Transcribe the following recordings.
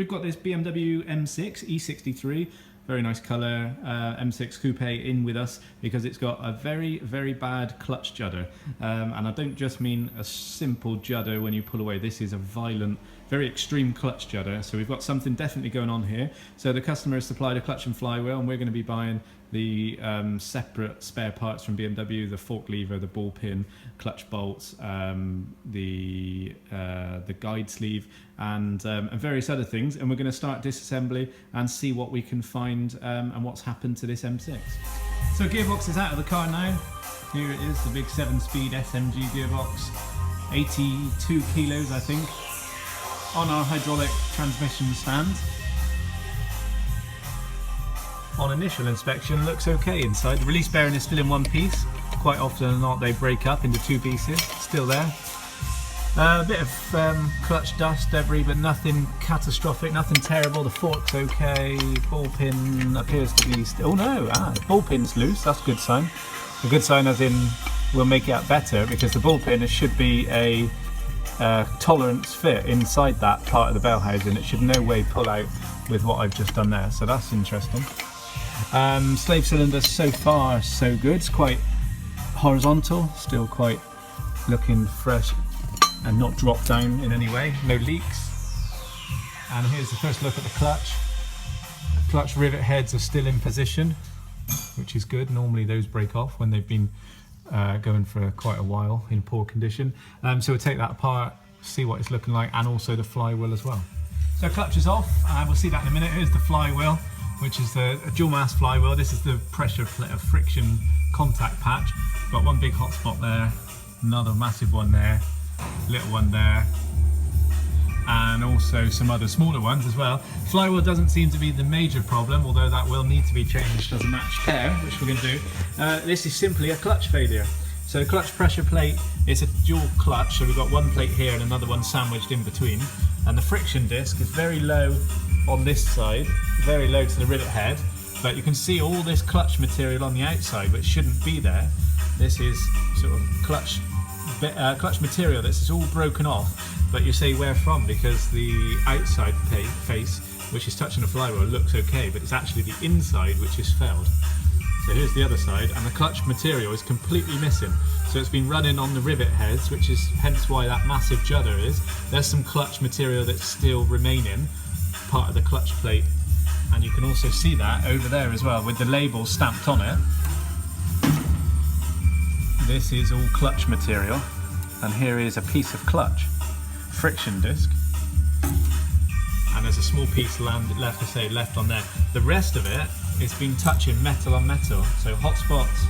We've got this BMW M6 E63, very nice colour, M6 Coupe in with us because it's got a very, very bad clutch judder. And I don't just mean a simple judder when you pull away. This is a violent, very extreme clutch judder. So we've got something definitely going on here. So the customer has supplied a clutch and flywheel, and we're going to be buying the separate spare parts from BMW, the fork lever, the ball pin, clutch bolts, the guide sleeve, and various other things. And we're going to start disassembly and see what we can find and what's happened to this M6. So gearbox is out of the car now. Here it is, the big 7-speed SMG gearbox, 82 kilos I think, on our hydraulic transmission stand. On initial inspection, looks okay inside. The release bearing is still in one piece. Quite often than not, they break up into two pieces. Still there. A bit of clutch dust, debris, but nothing catastrophic, nothing terrible. The fork's okay. Ball pin appears to be still. Oh no! The ball pin's loose. That's a good sign. A good sign, as in we'll make it out better, because the ball pin should be a tolerance fit inside that part of the bell housing. It should no way pull out with what I've just done there. So that's interesting. Slave cylinder, so far so good. It's quite horizontal, still quite looking fresh and not dropped down in any way. No leaks. And here's the first look at the clutch. Clutch rivet heads are still in position, which is good. Normally those break off when they've been going for quite a while in poor condition. So we'll take that apart, see what it's looking like, and also the flywheel as well. So clutch is off, and we'll see that in a minute. Here's the flywheel, which is a dual mass flywheel. This is the pressure friction contact patch. Got one big hot spot there, another massive one there, little one there, and also some other smaller ones as well. Flywheel doesn't seem to be the major problem, although that will need to be changed as a match pair, which we're going to do. This is simply a clutch failure. So clutch pressure plate, it's a dual clutch, so we've got one plate here and another one sandwiched in between. And the friction disc is very low on this side, very low to the rivet head, but you can see all this clutch material on the outside, which shouldn't be there. This is sort of clutch material that's all broken off, but you say where from, because the outside face, which is touching the flywheel, looks okay, but it's actually the inside which is failed. So here's the other side, and the clutch material is completely missing. So it's been running on the rivet heads, which is hence why that massive judder is. There's some clutch material that's still remaining, part of the clutch plate, and you can also see that over there as well with the label stamped on it. This is all clutch material, and here is a piece of clutch friction disc, and there's a small piece left on there. The rest of it, it's been touching metal on metal, so hot spots,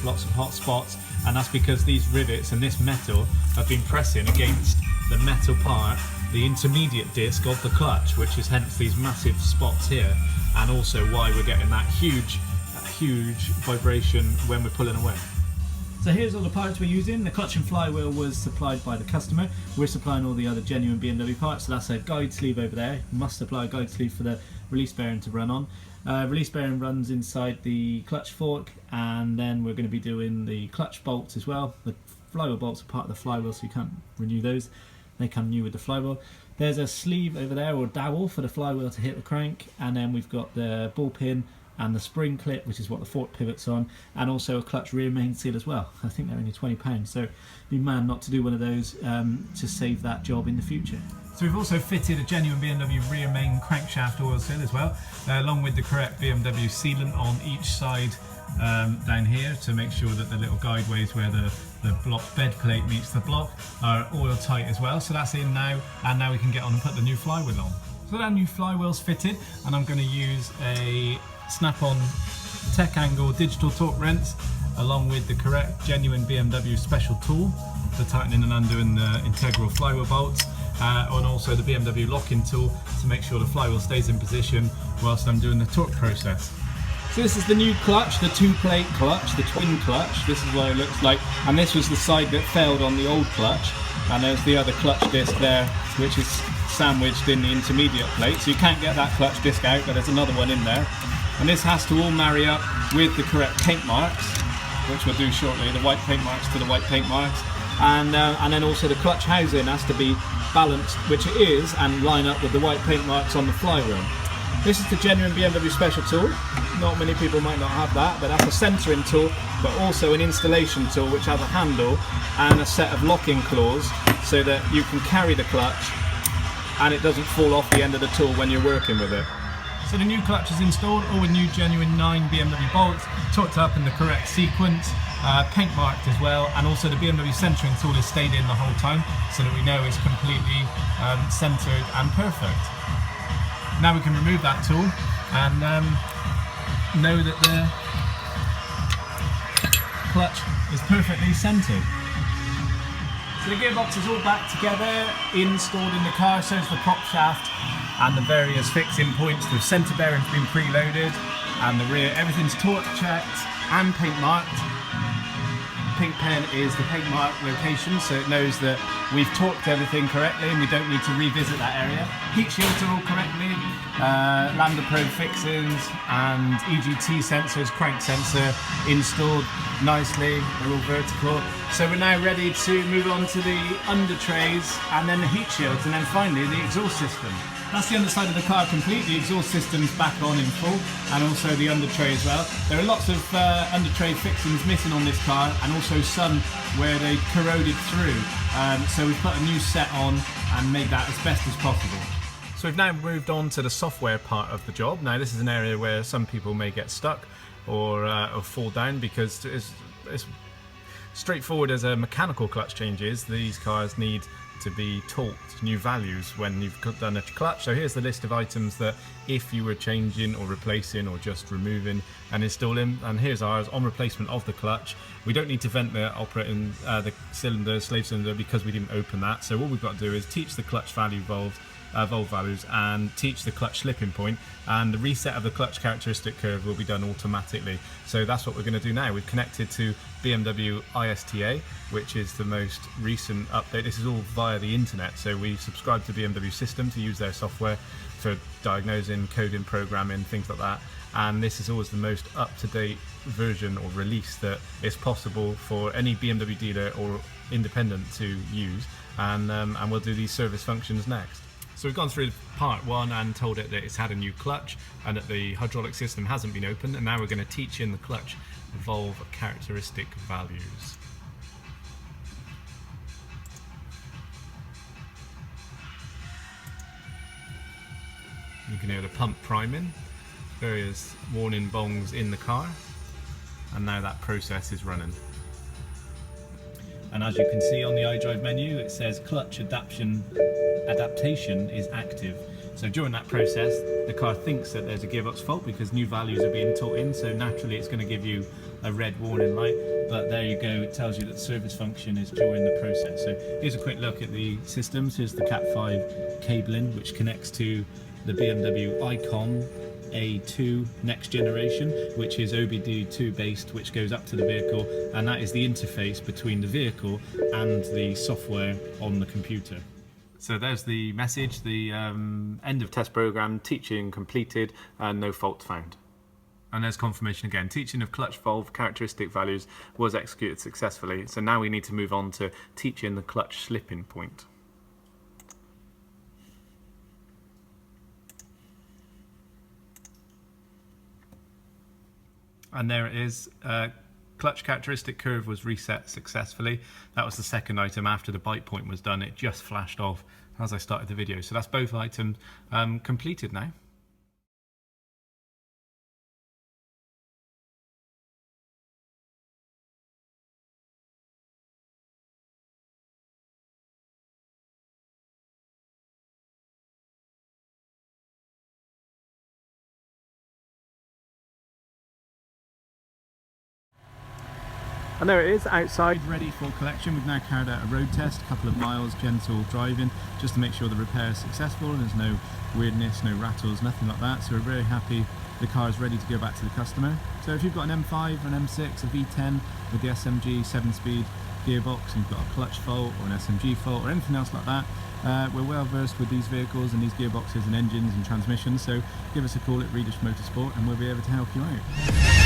lots of hot spots, and that's because these rivets and this metal have been pressing against the metal part, the intermediate disc of the clutch, which is hence these massive spots here, and also why we're getting that huge vibration when we're pulling away. So here's all the parts we're using. The clutch and flywheel was supplied by the customer. We're supplying all the other genuine BMW parts. So that's a guide sleeve over there. You must supply a guide sleeve for the release bearing to run on. Release bearing runs inside the clutch fork, and then we're going to be doing the clutch bolts as well. The flywheel bolts are part of the flywheel, so you can't renew those. They come new with the flywheel. There's a sleeve over there, or dowel, for the flywheel to hit the crank, and then we've got the ball pin and the spring clip, which is what the fork pivots on, and also a clutch rear main seal as well. I think they're only £20, so be man not to do one of those to save that job in the future. So we've also fitted a genuine BMW rear main crankshaft oil seal as well, along with the correct BMW sealant on each side down here, to make sure that the little guideways where the block bed plate meets the block are oil tight as well. So that's in now, and now we can get on and put the new flywheel on. So that new flywheel's fitted, and I'm going to use a snap-on tech angle digital torque wrench along with the correct genuine BMW special tool for tightening and undoing the integral flywheel bolts, and also the BMW locking tool to make sure the flywheel stays in position whilst I'm doing the torque process. So this is the new clutch, the two-plate clutch, the twin clutch. This is what it looks like, and this was the side that failed on the old clutch, and there's the other clutch disc there, which is sandwiched in the intermediate plate, so you can't get that clutch disc out, but there's another one in there. And this has to all marry up with the correct paint marks, which we'll do shortly, the white paint marks to the white paint marks, and then also the clutch housing has to be balanced, which it is, and line up with the white paint marks on the flywheel. This is the genuine BMW special tool. Not many people might not have that, but that's a centering tool, but also an installation tool which has a handle and a set of locking claws so that you can carry the clutch and it doesn't fall off the end of the tool when you're working with it. So the new clutch is installed, all with new genuine 9 BMW bolts, torqued up in the correct sequence, paint marked as well, and also the BMW centering tool has stayed in the whole time so that we know it's completely centered and perfect. Now we can remove that tool and know that the clutch is perfectly centered. So the gearbox is all back together, installed in the car, so is the prop shaft and the various fixing points. The centre bearing's been preloaded and the rear, everything's torque checked and paint marked. Pink pen is the paint mark location, so it knows that we've torqued everything correctly and we don't need to revisit that area. Heat shields are all correctly, Lambda Pro fixings and EGT sensors, crank sensor installed nicely, they're all vertical. So we're now ready to move on to the under trays and then the heat shields and then finally the exhaust system. That's the underside of the car complete, the exhaust system's back on in full and also the under tray as well. There are lots of under tray fixings missing on this car and also some where they corroded through. So we've put a new set on and made that as best as possible. So we've now moved on to the software part of the job. Now this is an area where some people may get stuck or fall down because it's straightforward as a mechanical clutch change is. These cars need to be taught new values when you've done a clutch. So here's the list of items that if you were changing or replacing or just removing and installing, and here's ours on replacement of the clutch. We don't need to vent the operating the cylinder, slave cylinder, because we didn't open that. So all we've got to do is teach the clutch value valve values and teach the clutch slipping point, and the reset of the clutch characteristic curve will be done automatically. So that's what we're going to do now. We've connected to BMW ISTA, which is the most recent update. This is all via the internet, so we subscribe to BMW system to use their software for diagnosing, coding, programming, things like that. And this is always the most up-to-date version or release that is possible for any BMW dealer or independent to use, and we'll do these service functions next. So we've gone through part one and told it that it's had a new clutch and that the hydraulic system hasn't been opened, and now we're going to teach in the clutch valve characteristic values. You can hear the pump priming, various warning bongs in the car, and now that process is running. And as you can see on the iDrive menu, it says clutch adaptation is active. So during that process, the car thinks that there's a gearbox fault because new values are being taught in, so naturally it's going to give you a red warning light, but there you go, it tells you that the service function is during the process. So here's a quick look at the systems. Here's the Cat 5 cabling, which connects to the BMW Icon A2 next generation, which is OBD2 based, which goes up to the vehicle, and that is the interface between the vehicle and the software on the computer. So there's the message, the end of test program, teaching completed and no fault found. And there's confirmation again, teaching of clutch valve characteristic values was executed successfully. So now we need to move on to teaching the clutch slipping point. And there it is, clutch characteristic curve was reset successfully. That was the second item after the bite point was done. It just flashed off as I started the video. So that's both items completed now. And there it is, outside, ready for collection. We've now carried out a road test, a couple of miles, gentle driving, just to make sure the repair is successful and there's no weirdness, no rattles, nothing like that. So we're very happy the car is ready to go back to the customer. So if you've got an M5 or an M6, a V10 with the SMG 7-speed gearbox, and you've got a clutch fault or an SMG fault or anything else like that, we're well versed with these vehicles and these gearboxes and engines and transmissions, so give us a call at Redish Motorsport and we'll be able to help you out.